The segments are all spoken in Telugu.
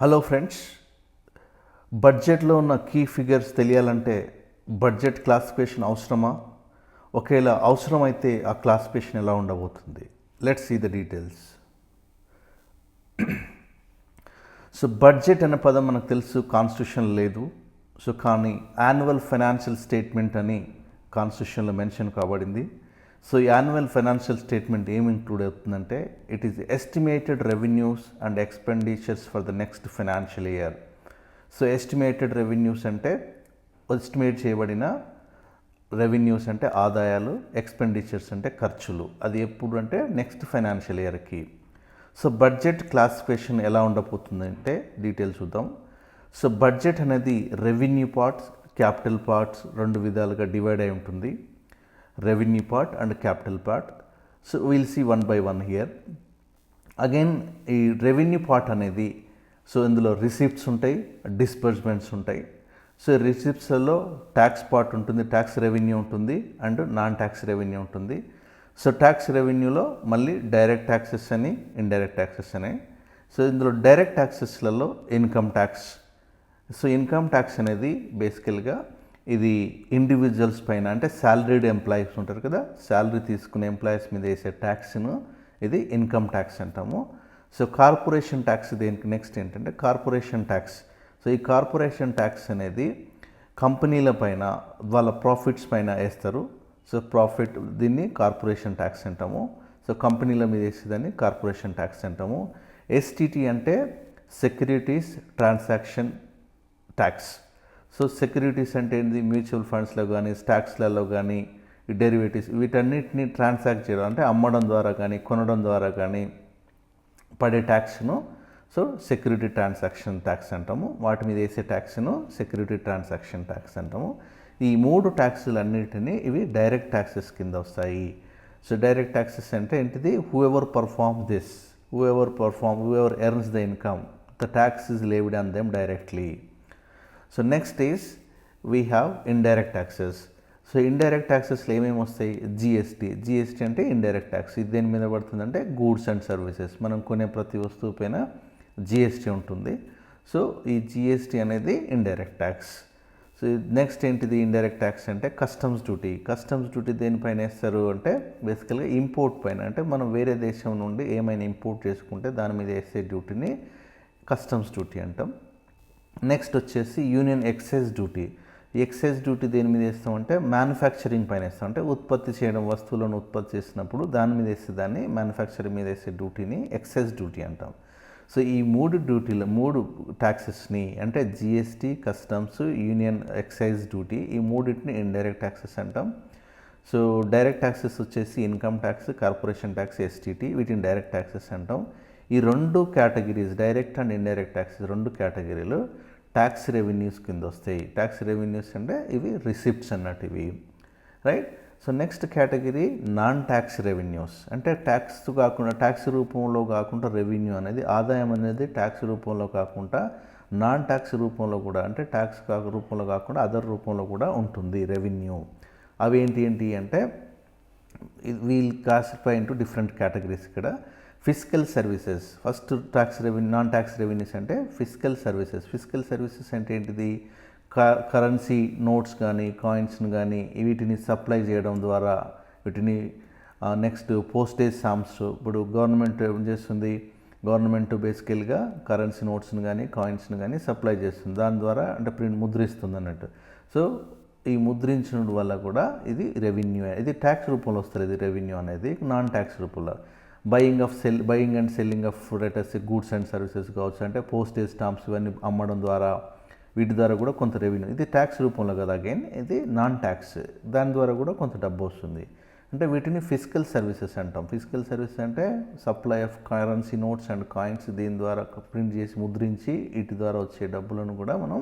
హలో ఫ్రెండ్స్, బడ్జెట్లో ఉన్న కీ ఫిగర్స్ తెలియాలంటే బడ్జెట్ క్లాసిఫికేషన్ అవసరమా? ఒకవేళ అవసరమైతే ఆ క్లాసిఫికేషన్ ఎలా ఉండబోతుంది? Let's see the details. So budget అనే పదం మనకు తెలుసు, కాన్స్టిట్యూషన్ లేదు. సో కానీ యాన్యువల్ ఫైనాన్షియల్ స్టేట్మెంట్ అని కాన్స్టిట్యూషన్లో మెన్షన్ కాబడింది. సో ఈ యాన్యువల్ ఫైనాన్షియల్ స్టేట్మెంట్ ఏమి ఇంక్లూడ్ అవుతుందంటే, it is estimated revenues and expenditures for the next financial year. So estimated revenues అంటే ఎస్టిమేట్ చేయబడిన రెవెన్యూస్ అంటే ఆదాయాలు, ఎక్స్పెండిచర్స్ అంటే ఖర్చులు. అది ఎప్పుడు అంటే నెక్స్ట్ ఫైనాన్షియల్ ఇయర్కి. సో బడ్జెట్ క్లాసిఫికేషన్ ఎలా ఉండబోతుందంటే డీటెయిల్స్ చూద్దాం. సో బడ్జెట్ అనేది రెవెన్యూ పార్ట్స్, క్యాపిటల్ పార్ట్స్ రెండు విధాలుగా డివైడ్ అయి ఉంటుంది. Revenue part and capital part. So will see one by one here. Again ఈ రెవెన్యూ పార్ట్ అనేది, సో ఇందులో రిసిప్ట్స్ ఉంటాయి, డిస్బర్స్మెంట్స్ ఉంటాయి. సో రిసిప్ట్స్లో ట్యాక్స్ పార్ట్ ఉంటుంది, ట్యాక్స్ రెవెన్యూ ఉంటుంది అండ్ నాన్ ట్యాక్స్ రెవెన్యూ ఉంటుంది. సో ట్యాక్స్ రెవెన్యూలో మళ్ళీ డైరెక్ట్ ట్యాక్సెస్ అని, ఇండైరెక్ట్ ట్యాక్సెస్ అని. సో ఇందులో డైరెక్ట్ ట్యాక్సెస్లలో income tax. So income tax అనేది బేసికల్గా ఇది ఇండివిజువల్స్ పైన, అంటే శాలరీడ్ ఎంప్లాయీస్ ఉంటారు కదా, శాలరీ తీసుకునే ఎంప్లాయీస్ మీద వేసే ట్యాక్స్ను ఇది ఇన్కమ్ ట్యాక్స్ అంటాము. సో కార్పొరేషన్ ట్యాక్స్ దేనికి నెక్స్ట్ ఏంటంటే కార్పొరేషన్ ట్యాక్స్. సో ఈ కార్పొరేషన్ ట్యాక్స్ అనేది కంపెనీల పైన వాళ్ళ ప్రాఫిట్స్ పైన వేస్తారు. సో ప్రాఫిట్, దీన్ని కార్పొరేషన్ ట్యాక్స్ అంటాము. సో కంపెనీల మీద వేసేదాన్ని కార్పొరేషన్ ట్యాక్స్ అంటాము. ఎస్టీటీ అంటే securities transaction tax. So securities అంటే ఏంటి? మ్యూచువల్ ఫండ్స్లో కానీ, స్టాక్స్లలో కానీ, డెరివేటివ్స్ వీటన్నిటిని ట్రాన్సాక్ట్ చేయడం, అంటే అమ్మడం ద్వారా కానీ, కొనడం ద్వారా కానీ పడే ట్యాక్స్ను సో సెక్యూరిటీ ట్రాన్సాక్షన్ ట్యాక్స్ అంటాము. వాటి మీద వేసే ట్యాక్స్ను సెక్యూరిటీ ట్రాన్సాక్షన్ ట్యాక్స్ అంటాము. ఈ మూడు ట్యాక్సులన్నిటినీ ఇవి డైరెక్ట్ ట్యాక్సెస్ కింద వస్తాయి. సో డైరెక్ట్ ట్యాక్సెస్ అంటే ఏంటిది? Whoever earns the income, the tax is levied on them directly. So next is we have indirect taxes. So indirect ట్యాక్సెస్లో ఏమేమి వస్తాయి? జిఎస్టీ అంటే ఇండైరెక్ట్ ట్యాక్స్. ఇది దేని మీద పడుతుందంటే గూడ్స్ అండ్ సర్వీసెస్. మనం కొనే ప్రతి వస్తువు పైన జిఎస్టీ ఉంటుంది. సో ఈ జిఎస్టీ అనేది ఇండైరెక్ట్ ట్యాక్స్. సో నెక్స్ట్ ఏంటిది ఇండైరెక్ట్ ట్యాక్స్ అంటే కస్టమ్స్ డ్యూటీ. కస్టమ్స్ డ్యూటీ దేనిపైన వేస్తారు అంటే బేసికల్గా ఇంపోర్ట్ పైన, అంటే మనం వేరే దేశం నుండి ఏమైనా ఇంపోర్ట్ చేసుకుంటే దాని మీద వేసే డ్యూటీని కస్టమ్స్ డ్యూటీ అంటాం. నెక్స్ట్ వచ్చేసి union excise duty. Excise duty దేని మీద వేస్తామంటే మ్యానుఫ్యాక్చరింగ్ పైన వేస్తాం, అంటే ఉత్పత్తి చేయడం, వస్తువులను ఉత్పత్తి చేసినప్పుడు దాని మీద వేసే దాన్ని మ్యానుఫ్యాక్చరింగ్ మీద వేసే డ్యూటీని ఎక్సైజ్ డ్యూటీ అంటాం. సో ఈ మూడు ట్యాక్సెస్ని అంటే GST, customs, union excise duty, ఈ మూడింటిని ఇండైరెక్ట్ ట్యాక్సెస్ అంటాం. సో డైరెక్ట్ ట్యాక్సెస్ వచ్చేసి income tax, corporation tax, STT, వీటిని డైరెక్ట్ ట్యాక్సెస్ అంటాం. ఈ రెండు categories, direct and indirect taxes రెండు కేటగిరీలు ట్యాక్స్ రెవెన్యూస్ కింద వస్తాయి. ట్యాక్స్ రెవెన్యూస్ అంటే ఇవి రిసిప్ట్స్ అన్నట్టు ఇవి, right. So next category non tax revenues. అంటే ట్యాక్స్ కాకుండా, ట్యాక్స్ రూపంలో కాకుండా రెవెన్యూ అనేది, ఆదాయం అనేది ట్యాక్స్ రూపంలో కాకుండా నాన్ ట్యాక్స్ రూపంలో కూడా, అంటే ట్యాక్స్ రూపంలో కాకుండా అదర్ రూపంలో కూడా ఉంటుంది రెవెన్యూ. అవి ఏంటి అంటే we'll classify into different categories. ఇక్కడ physical services, first tax revenue, non tax revenues అంటే ఫిజికల్ సర్వీసెస్. ఫిజికల్ సర్వీసెస్ అంటే ఏంటిది? కరెన్సీ నోట్స్ కానీ, కాయిన్స్ని కానీ వీటిని సప్లై చేయడం ద్వారా, వీటిని నెక్స్ట్ పోస్టేజ్ స్టాంప్స్. ఇప్పుడు గవర్నమెంట్ ఏం చేస్తుంది? గవర్నమెంట్ బేసికల్గా కరెన్సీ నోట్స్ని కానీ, కాయిన్స్ని కానీ సప్లై చేస్తుంది. దాని ద్వారా అంటే ముద్రిస్తుంది అన్నట్టు. సో ఈ ముద్రించడం వల్ల కూడా ఇది రెవెన్యూ, ఇది ట్యాక్స్ రూపంలో వస్తుంది. ఇది రెవెన్యూ అనేది నాన్ ట్యాక్స్ రూపంలో. Buying and selling of letters, goods and services కావచ్చు, అంటే పోస్టేజ్ స్టాంప్స్ ఇవన్నీ అమ్మడం ద్వారా, వీటి ద్వారా కూడా కొంత రెవెన్యూ. ఇది ట్యాక్స్ రూపంలో కదా, అగైన్ ఇది నాన్ ట్యాక్స్, దాని ద్వారా కూడా కొంత డబ్బు వస్తుంది. అంటే వీటిని ఫిజికల్ సర్వీసెస్ అంటాం. ఫిజికల్ సర్వీస్ అంటే supply of currency notes and coins, దీని ద్వారా ప్రింట్ చేసి ముద్రించి వీటి ద్వారా వచ్చే డబ్బులను కూడా మనం,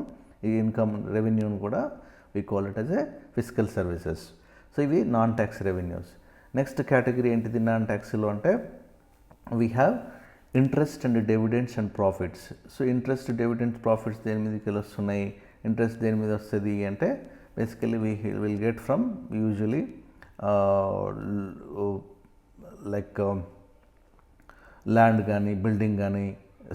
ఈ ఇన్కమ్ రెవెన్యూను కూడా we call it as a physical services. So ఇవి non tax revenues. Next category ఏంటిది నాన్ ట్యాక్స్లో అంటే we have interest and dividends and profits. So interest, dividends, profits దేని మీదకి వస్తున్నాయి? ఇంట్రెస్ట్ దేని మీద వస్తుంది అంటే basically we will get from usually like land కానీ, బిల్డింగ్ కానీ,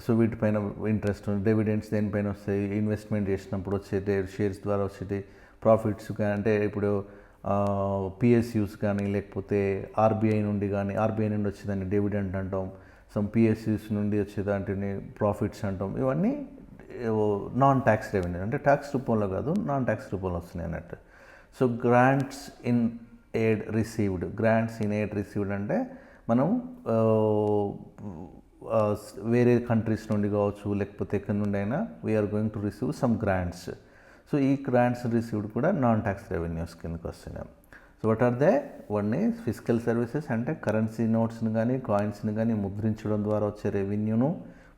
సో వీటిపైన ఇంట్రెస్ట్, డివిడెండ్స్ దేనిపైన వస్తాయి, ఇన్వెస్ట్మెంట్ చేసినప్పుడు వచ్చే షేర్స్ ద్వారా వచ్చేది ప్రాఫిట్స్ కానీ, అంటే ఇప్పుడు పిఎస్యూస్ కానీ లేకపోతే ఆర్బీఐ నుండి వచ్చేదాన్ని డివిడెండ్ అంటాం. సమ్ పిఎస్యూస్ నుండి వచ్చేదాంటిని ప్రాఫిట్స్ అంటాం. ఇవన్నీ నాన్ ట్యాక్స్ రెవెన్యూ, అంటే ట్యాక్స్ రూపంలో కాదు, నాన్ ట్యాక్స్ రూపంలో వస్తున్నాయి అన్నట్టు. So grants in aid received అంటే మనం వేరే కంట్రీస్ నుండి కావచ్చు లేకపోతే ఎక్కడి నుండి అయినా we're going to receive some grants. So ఈ గ్రాంట్స్ రిసీవ్డ్ కూడా నాన్ ట్యాక్స్ రెవెన్యూస్ కిందకి వస్తున్నాయి. So what are they? One is physical services, అంటే కరెన్సీ నోట్స్ని కానీ కాయిన్స్ని కానీ ముద్రించడం ద్వారా వచ్చే రెవెన్యూను,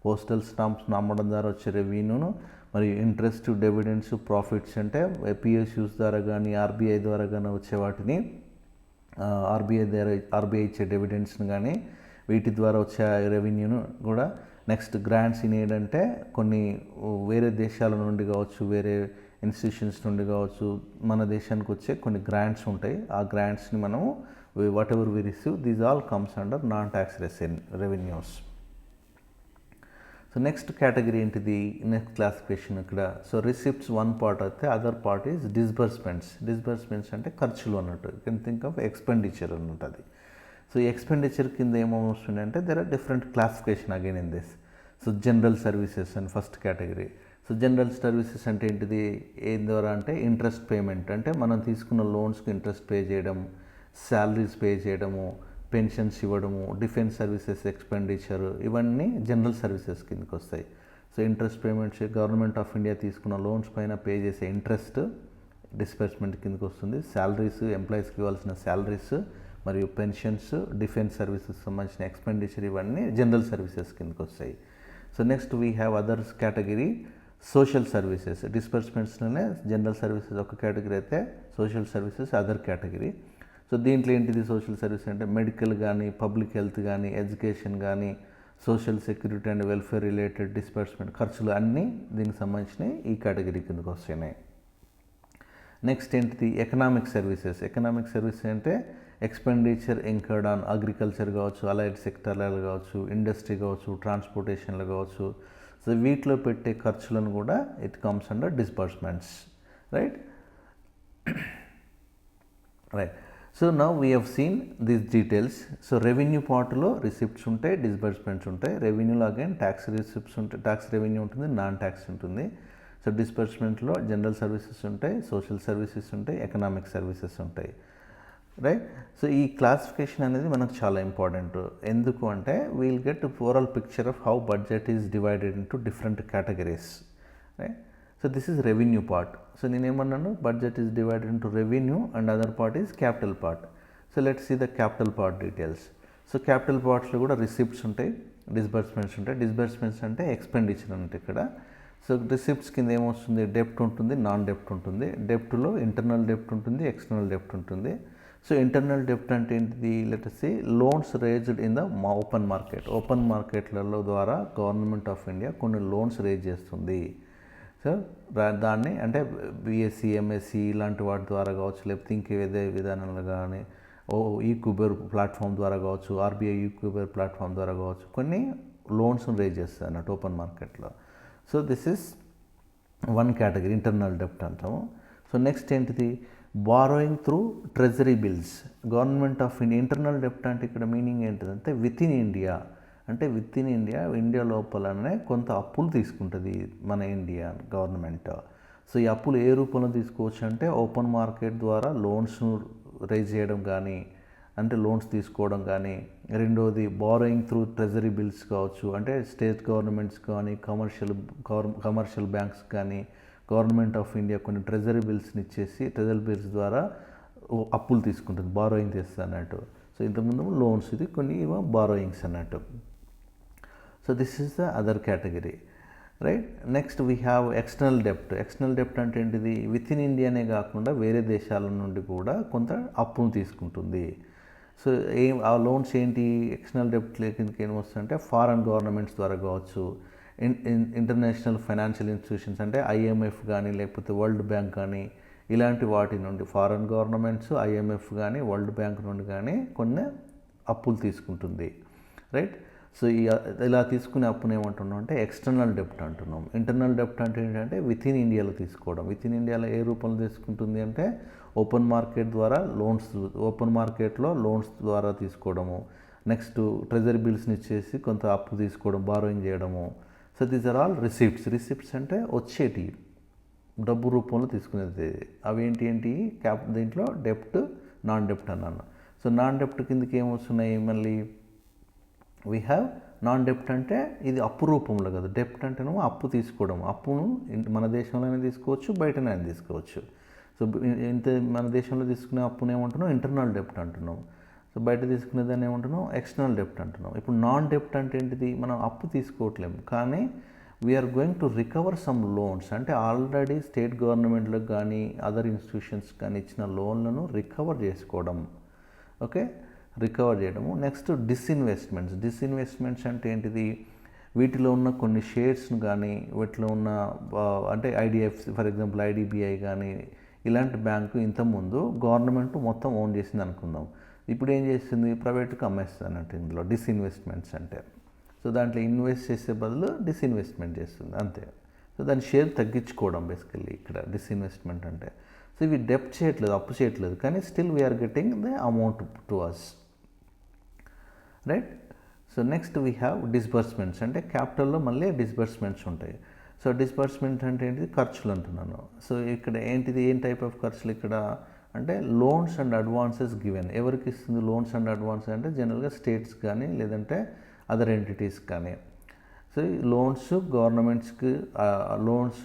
పోస్టల్ స్టాంప్స్ను అమ్మడం ద్వారా వచ్చే రెవెన్యూను, మరియు ఇంట్రెస్ట్, డివిడెండ్స్, ప్రాఫిట్స్ అంటే పిఎస్యూస్ ద్వారా కానీ ఆర్బీఐ ద్వారా కానీ వచ్చే వాటిని, ఆర్బీఐ ఇచ్చే డివిడెండ్స్ని కానీ వీటి ద్వారా వచ్చే రెవెన్యూను కూడా. నెక్స్ట్ గ్రాంట్స్ ఇన్ ఎయిడ్ అంటే కొన్ని వేరే దేశాల నుండి కావచ్చు, వేరే ఇన్స్టిట్యూషన్స్ నుండి కావచ్చు, మన దేశానికి వచ్చే కొన్ని గ్రాంట్స్ ఉంటాయి. ఆ గ్రాంట్స్ని మనము whatever we receive, these all comes under non tax revenues. So next category ఏంటిది, నెక్స్ట్ క్లాసిఫికేషన్ ఇక్కడ. సో రిసిప్ట్స్ వన్ పార్ట్ అయితే, అదర్ పార్ట్ ఈజ్ డిస్బర్స్మెంట్స్ అంటే ఖర్చులు అన్నట్టు. You can think of expenditure అన్నట్టు అది. సో ఈ ఎక్స్పెండిచర్ కింద ఏమొస్తుంది అంటే there are different classification again in this. So general services and first category. So general services అంటే ఏంటిది, ఏం ద్వారా అంటే ఇంట్రెస్ట్ పేమెంట్, అంటే మనం తీసుకున్న లోన్స్కి ఇంట్రెస్ట్ పే చేయడం, శాలరీస్ పే చేయడము, పెన్షన్స్ ఇవ్వడము, డిఫెన్స్ సర్వీసెస్ ఎక్స్పెండిచర్, ఇవన్నీ జనరల్ సర్వీసెస్ కిందకి వస్తాయి. So interest payments, government of India తీసుకున్న లోన్స్ పైన పే చేసే ఇంట్రెస్ట్ డిస్బర్స్మెంట్ కిందకి వస్తుంది. శాలరీస్, ఎంప్లాయీస్కి ఇవ్వాల్సిన శాలరీస్ మరియు పెన్షన్స్, డిఫెన్స్ సర్వీసెస్ సంబంధించిన ఎక్స్పెండిచర్, ఇవన్నీ జనరల్ సర్వీసెస్ కిందకి వస్తాయి. So next we have others category, social services. డిస్బర్స్మెంట్స్లోనే జనరల్ సర్వీసెస్ ఒక కేటగిరీ అయితే social services other category. So దీంట్లో ఏంటిది సోషల్ సర్వీస్ అంటే మెడికల్ కానీ, పబ్లిక్ హెల్త్ కానీ, ఎడ్యుకేషన్ కానీ, social security and welfare related disbursement ఖర్చులు అన్నీ దీనికి సంబంధించినవి ఈ కేటగిరీ కిందకి వస్తున్నాయి. నెక్స్ట్ ఏంటిది ఎకనామిక్ సర్వీసెస్. ఎకనామిక్ సర్వీస్ అంటే ఎక్స్పెండిచర్ ఇంకర్డ్ ఆన్ అగ్రికల్చర్ కావచ్చు, అలైడ్ సెక్టర్లలో కావచ్చు, ఇండస్ట్రీ కావచ్చు, ట్రాన్స్పోర్టేషన్లో కావచ్చు. సో వీటిలో పెట్టే ఖర్చులను కూడా it comes under disbursements, right. So now we have seen these details. So revenue పార్ట్లో రిసిప్ట్స్ ఉంటాయి, డిస్బర్స్మెంట్స్ ఉంటాయి. రెవెన్యూలో అగైన్ ట్యాక్స్ రిసిప్ట్స్ ఉంటాయి, ట్యాక్స్ రెవెన్యూ ఉంటుంది, నాన్ ట్యాక్స్ ఉంటుంది. సో డిస్బర్స్మెంట్లో జనరల్ సర్వీసెస్ ఉంటాయి, సోషల్ సర్వీసెస్ ఉంటాయి, ఎకనామిక్ సర్వీసెస్ ఉంటాయి, రైట్. సో ఈ క్లాసిఫికేషన్ అనేది మనకు చాలా ఇంపార్టెంట్. ఎందుకు అంటే we'll get overall picture of how budget is divided into different categories, right. So this is revenue part. So నేనేమన్నాను, budget is divided into revenue and other part is capital part. So let's see the capital part details. So capital పార్ట్స్లో కూడా రిసిప్ట్స్ ఉంటాయి, డిస్బర్స్మెంట్స్ ఉంటాయి. డిస్బర్స్మెంట్స్ అంటే ఎక్స్పెండిచర్ అంటే ఇక్కడ. సో రిసిప్ట్స్ కింద ఏమొస్తుంది, డెప్ట్ ఉంటుంది, నాన్ డెప్ట్ ఉంటుంది. డెప్ట్లో ఇంటర్నల్ డెప్ట్ ఉంటుంది, ఎక్స్టర్నల్ డెప్ట్ ఉంటుంది. సో ఇంటర్నల్ డెప్ట్ అంటే ఏంటిది, let's see loans raised in the open market. Open మార్కెట్లలో ద్వారా గవర్నమెంట్ ఆఫ్ ఇండియా కొన్ని లోన్స్ రేజ్ చేస్తుంది. సో దాన్ని అంటే బిఎస్సి, ఎంఎస్సి ఇలాంటి వాటి ద్వారా కావచ్చు, లేకపోతే ఇంకేదే విధానాలు కానీ, ఈక్యూబర్ ప్లాట్ఫామ్ ద్వారా కావచ్చు, ఆర్బీఐ ఈక్యూబర్ ప్లాట్ఫామ్ ద్వారా కావచ్చు, కొన్ని లోన్స్ రేజ్ చేస్తాయి అన్నట్టు ఓపెన్ మార్కెట్లో. So this is one category, internal డెప్ట్ అంటాము. సో నెక్స్ట్ ఏంటిది, borrowing through treasury bills. Government of India internal డెప్ట్ అంటే ఇక్కడ మీనింగ్ ఏంటిదంటే విత్ ఇన్ ఇండియా, అంటే విత్ ఇన్ ఇండియా లోపలనే కొంత అప్పులు తీసుకుంటుంది మన ఇండియా గవర్నమెంట్. సో ఈ అప్పులు ఏ రూపంలో తీసుకోవచ్చు అంటే ఓపెన్ మార్కెట్ ద్వారా లోన్స్ను రైజ్ చేయడం కానీ, అంటే లోన్స్ తీసుకోవడం కానీ. రెండోది బారోయింగ్ త్రూ ట్రెజరీ బిల్స్ కావచ్చు, అంటే స్టేట్ గవర్నమెంట్స్ కానీ, కమర్షియల్ బ్యాంక్స్ కానీ, గవర్నమెంట్ ఆఫ్ ఇండియా కొన్ని ట్రెజరీ బిల్స్ని ఇచ్చేసి ట్రెజరీ బిల్స్ ద్వారా అప్పులు తీసుకుంటుంది, బారోయింగ్ చేస్తుంది అన్నట్టు. సో ఇంతకుముందు లోన్స్, ఇది కొన్ని బారోయింగ్స్ అన్నట్టు. So this is the other category, right. Next we have external డెప్ట్. External డెప్ట్ అంటే ఏంటిది, విత్ ఇన్ ఇండియానే కాకుండా వేరే దేశాల నుండి కూడా కొంత అప్పును తీసుకుంటుంది. సో ఆ లోన్స్ ఏంటి, ఎక్స్టర్నల్ డెప్ట్ కిందకి ఏమొస్తుందంటే ఫారెన్ గవర్నమెంట్స్ ద్వారా కావచ్చు, ఇంటర్నేషనల్ ఫైనాన్షియల్ ఇన్స్టిట్యూషన్స్ అంటే ఐఎంఎఫ్ కానీ లేకపోతే వరల్డ్ బ్యాంక్ కానీ, ఇలాంటి వాటి నుండి ఫారెన్ గవర్నమెంట్స్, ఐఎంఎఫ్ కానీ వరల్డ్ బ్యాంక్ నుండి కానీ కొన్ని అప్పులు తీసుకుంటుంది, రైట్. సో ఇలా తీసుకునే అప్పును ఏమంటున్నాం అంటే ఎక్స్టర్నల్ డెప్ట్ అంటున్నాం. ఇంటర్నల్ డెప్ట్ అంటే ఏంటంటే విత్ ఇన్ ఇండియాలో తీసుకోవడం. విత్ ఇన్ ఇండియాలో ఏ రూపంలో తీసుకుంటుంది అంటే ఓపెన్ మార్కెట్ ద్వారా లోన్స్, ఓపెన్ మార్కెట్లో లోన్స్ ద్వారా తీసుకోవడము, నెక్స్ట్ ట్రెజరీ బిల్స్ని ఇచ్చేసి కొంత అప్పు తీసుకోవడం, బారోయింగ్ చేయడము. So these are all receipts. Receipts అంటే వచ్చేటి డబ్బు రూపంలో తీసుకునేది. అవి ఏంటి దీంట్లో డెప్ట్, నాన్ డెప్ట్ అన్నాను. సో నాన్ డెప్ట్ కిందకి ఏమొస్తున్నాయి మళ్ళీ వీ హ్యావ్ నాన్ డెప్ట్ అంటే ఇది అప్పు రూపంలో కదా. డెప్ట్ అంటేనేమో అప్పు తీసుకోవడం. అప్పును మన దేశంలోనే తీసుకోవచ్చు, బయటనే తీసుకోవచ్చు. సో ఇంత మన దేశంలో తీసుకునే అప్పును ఏమంటున్నాం ఇంటర్నల్ డెప్ట్ అంటున్నాం. సో బయట తీసుకునే దాన్ని ఏమంటున్నాం ఎక్స్టర్నల్ డెప్ట్ అంటున్నాం. ఇప్పుడు నాన్ డెప్ట్ అంటే ఏంటిది, మనం అప్పు తీసుకోవట్లేము కానీ we're going to recover some loans. అంటే ఆల్రెడీ స్టేట్ గవర్నమెంట్లకు కానీ అదర్ ఇన్స్టిట్యూషన్స్ కానీ ఇచ్చిన లోన్లను రికవర్ చేసుకోవడం. ఓకే, రికవర్ చేయడము. నెక్స్ట్ డిస్ఇన్వెస్ట్మెంట్స్ అంటే ఏంటిది, వీటిలో ఉన్న కొన్ని షేర్స్ను కానీ వీటిలో ఉన్న అంటే ఐడిఎఫ్సి ఫర్ ఎగ్జాంపుల్ ఐడిబిఐ కానీ ఇలాంటి బ్యాంకు ఇంతకుముందు గవర్నమెంట్ మొత్తం ఓన్ చేసింది అనుకుందాం. ఇప్పుడు ఏం చేస్తుంది, ప్రైవేట్కి అమ్మేస్తుంది అన్నట్టు. ఇందులో డిస్ఇన్వెస్ట్మెంట్స్ అంటే సో దాంట్లో ఇన్వెస్ట్ చేసే బదులు డిస్ఇన్వెస్ట్మెంట్ చేస్తుంది అంతే. సో దాని షేర్ తగ్గించుకోవడం బేసికల్లీ ఇక్కడ డిస్ఇన్వెస్ట్మెంట్ అంటే. సో ఇవి డెప్ట్ చేయట్లేదు, అప్పు చేయట్లేదు, కానీ still we're getting the amount to us, right. So next we have disbursements. అంటే క్యాపిటల్లో మళ్ళీ డిస్బర్స్మెంట్స్ ఉంటాయి. సో డిస్బర్స్మెంట్ అంటే ఏంటిది, ఖర్చులు అంటున్నాను. సో ఇక్కడ ఏంటిది, ఏం టైప్ ఆఫ్ ఖర్చులు ఇక్కడ అంటే లోన్స్ అండ్ అడ్వాన్సెస్ గివెన్. ఎవరికి ఇస్తుంది లోన్స్ అండ్ అడ్వాన్సెస్ అంటే జనరల్గా స్టేట్స్ కానీ లేదంటే అదర్ ఎంటిటీస్ కానీ. సో లోన్స్ గవర్నమెంట్స్కి, లోన్స్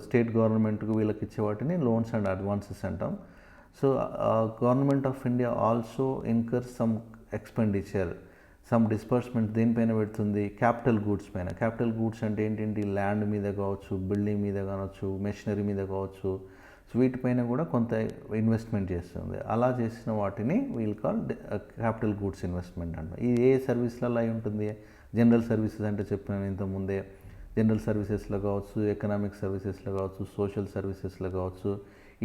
స్టేట్ గవర్నమెంట్కి వీళ్ళకి ఇచ్చే వాటిని లోన్స్ అండ్ అడ్వాన్సెస్ అంటాం. So government of India also incur some expenditure, some disbursement దేనిపైన పెడుతుంది, క్యాపిటల్ గూడ్స్ పైన. క్యాపిటల్ గూడ్స్ అంటే ఏంటి, ల్యాండ్ మీద కావచ్చు, బిల్డింగ్ మీద కావచ్చు, మెషినరీ మీద కావచ్చు. సో వీటిపైన కూడా కొంత ఇన్వెస్ట్మెంట్ చేస్తుంది. అలా చేసిన వాటిని we'll call capital goods investment అంటాం. ఇది ఏ సర్వీస్లలో అయి ఉంటుంది, జనరల్ సర్వీసెస్ అంటే చెప్పినాను ఇంతకుముందే. జనరల్ సర్వీసెస్లో కావచ్చు, ఎకనామిక్ సర్వీసెస్లో కావచ్చు, సోషల్ సర్వీసెస్లో కావచ్చు.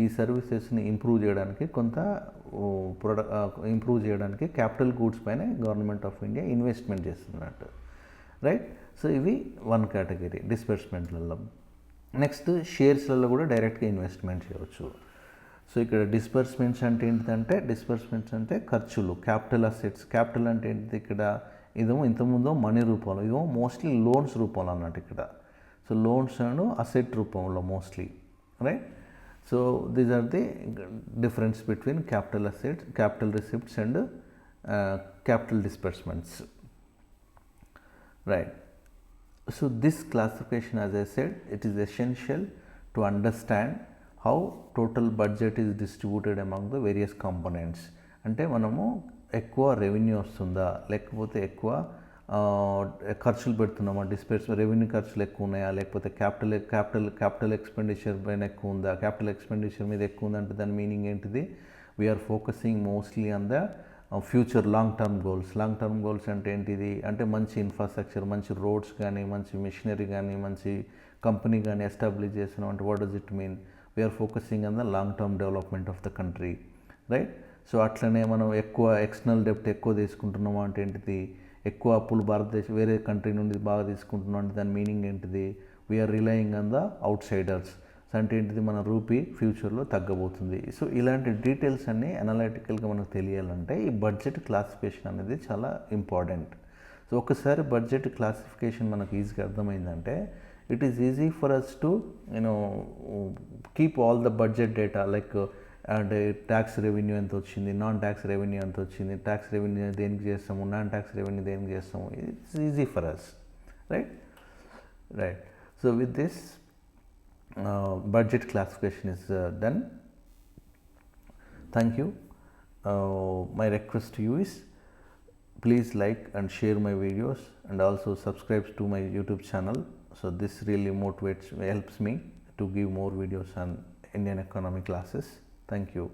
ఈ సర్వీసెస్ని ఇంప్రూవ్ చేయడానికి ఇంప్రూవ్ చేయడానికి క్యాపిటల్ గూడ్స్ పైన గవర్నమెంట్ ఆఫ్ ఇండియా ఇన్వెస్ట్మెంట్ చేస్తున్నట్టు, రైట్. సో ఇవి వన్ కేటగిరీ డిస్బర్స్మెంట్లలో. నెక్స్ట్ షేర్స్లలో కూడా డైరెక్ట్గా ఇన్వెస్ట్మెంట్ చేయవచ్చు. సో ఇక్కడ డిస్బర్స్మెంట్స్ అంటే ఏంటంటే, డిస్బర్స్మెంట్స్ అంటే ఖర్చులు, క్యాపిటల్ అసెట్స్. క్యాపిటల్ అంటే ఏంటిది, ఇక్కడ ఇదేమో ఇంతకుముందు మనీ రూపంలో, ఇదేమో మోస్ట్లీ లోన్స్ రూపంలో అన్నట్టు ఇక్కడ. సో లోన్స్ అండ్ అసెట్ రూపంలో mostly, right. So these are the difference between capital assets, capital receipts and capital disbursements, right. So this classification, as I said, it is essential to understand how total budget is distributed among the various components. అంటే మనము ఎక్కువ రెవెన్యూ వస్తుందా, లేకపోతే ఎక్కువ ఖర్చులు పెడుతున్నామా, రెవెన్యూ ఖర్చులు ఎక్కువ ఉన్నాయా, లేకపోతే క్యాపిటల్ ఎక్స్పెండిచర్ పైన ఎక్కువ ఉందా. క్యాపిటల్ ఎక్స్పెండిచర్ మీద ఎక్కువ ఉందంటే దాని మీనింగ్ ఏంటిది, we're focusing mostly on the future long term goals. Long term goals అంటే ఏంటిది అంటే మంచి ఇన్ఫ్రాస్ట్రక్చర్, మంచి రోడ్స్ కానీ, మంచి మిషనరీ కానీ, మంచి కంపెనీ కానీ ఎస్టాబ్లిష్ చేస్తున్నాం అంటే what does it mean, we're focusing on the long term development of the country, right. So అట్లనే మనం ఎక్కువ ఎక్స్టర్నల్ డెప్ట్ ఎక్కువ తీసుకుంటున్నామా అంటే ఏంటిది, ఎక్కువ అప్పులు భారతదేశం వేరే కంట్రీ నుండి బాగా తీసుకుంటున్నాం అంటే దాని మీనింగ్ ఏంటిది, we are relying on the outsiders. అంటే ఏంటిది, మన రూపీ ఫ్యూచర్లో తగ్గబోతుంది. సో ఇలాంటి డీటెయిల్స్ అన్నీ అనలైటికల్గా మనకు తెలియాలంటే ఈ బడ్జెట్ క్లాసిఫికేషన్ అనేది చాలా ఇంపార్టెంట్. సో ఒకసారి బడ్జెట్ క్లాసిఫికేషన్ మనకు ఈజీగా అర్థమైందంటే it is easy for us to keep all the budget data, like అంటే ట్యాక్స్ రెవెన్యూ ఎంత వచ్చింది, నాన్ ట్యాక్స్ రెవెన్యూ ఎంత వచ్చింది, ట్యాక్స్ రెవెన్యూ దేనికి చేస్తాము, నాన్ ట్యాక్స్ రెవెన్యూ దేనికి చేస్తాము. It's easy for us, right. So with this budget classification is done. Thank you. My request to you is please like and share my videos and also subscribe to my YouTube channel. So this really helps me to give more videos on Indian economic classes. Thank you.